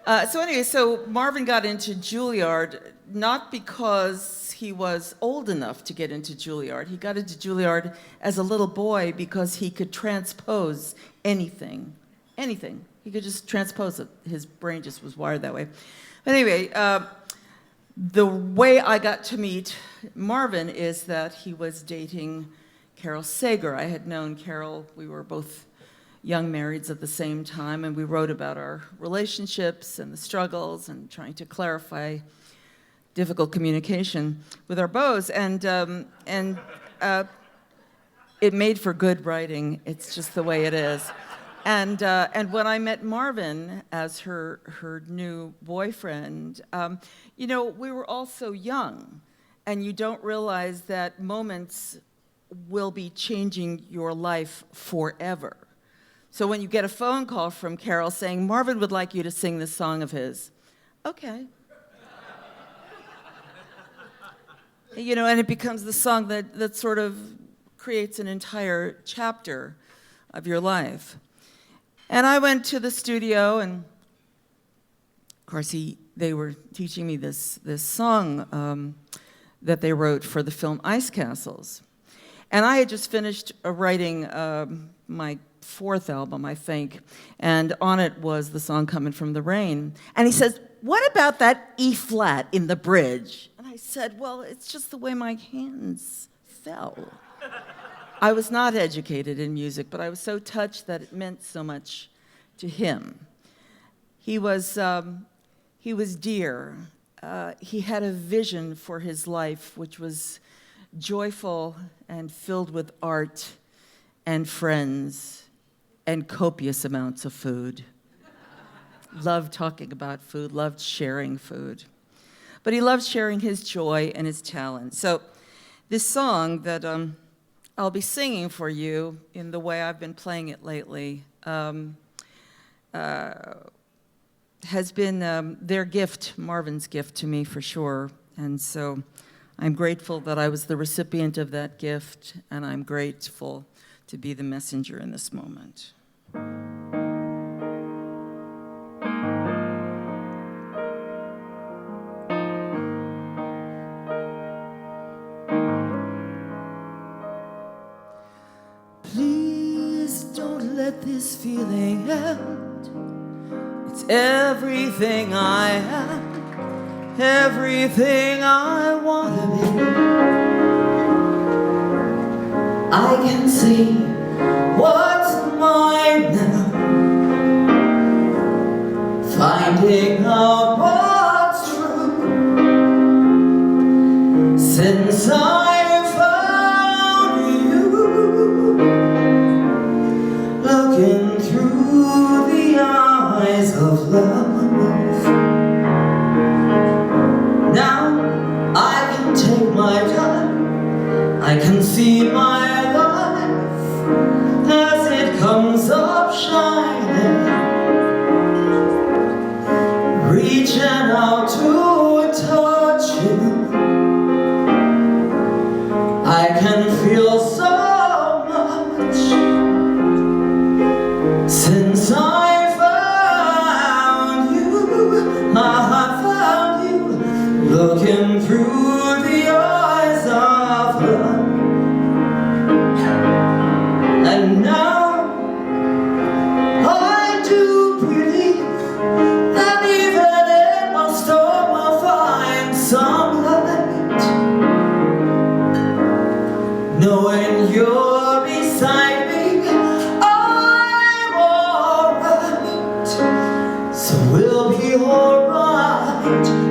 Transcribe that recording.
So anyway, so Marvin got into Juilliard not because he was old enough to get into Juilliard. He got into Juilliard as a little boy because he could transpose anything. Anything. He could just transpose it. His brain just was wired that way. But anyway, the way I got to meet Marvin is that he was dating Carol Sager. I had known Carol. We were both young marrieds at the same time, and we wrote about our relationships and the struggles and trying to clarify difficult communication with our beaux. And it made for good writing. It's just the way it is. And when I met Marvin as her new boyfriend, we were all so young, and you don't realize that moments will be changing your life forever. So when you get a phone call from Carol saying, Marvin would like you to sing this song of his, okay. And it becomes the song that sort of creates an entire chapter of your life. And I went to the studio, and of course they were teaching me this song that they wrote for the film Ice Castles. And I had just finished writing my fourth album, I think, and on it was the song Coming from the Rain. And he says, what about that E flat in the bridge? And I said, well, it's just the way my hands fell. I was not educated in music, but I was so touched that it meant so much to him. He was dear. He had a vision for his life, which was joyful and filled with art and friends and copious amounts of food. Loved talking about food, loved sharing food. But he loved sharing his joy and his talent. So this song that I'll be singing for you in the way I've been playing it lately has been their gift, Marvin's gift to me for sure. And so I'm grateful that I was the recipient of that gift, and I'm grateful to be the messenger in this moment. Please don't let this feeling end. It's everything I am, everything I want to be. I can see what's mine now, finding out what's true. Since I found you, looking through the eyes of love. Now I can take my time, I can see my life as it comes up shining, reaching out to touch you. I can feel so much since I found you. I found you looking through the eyes of love. And now I do believe that even in my storm I'll find some light, knowing you're beside me. I'm alright, so we'll be alright.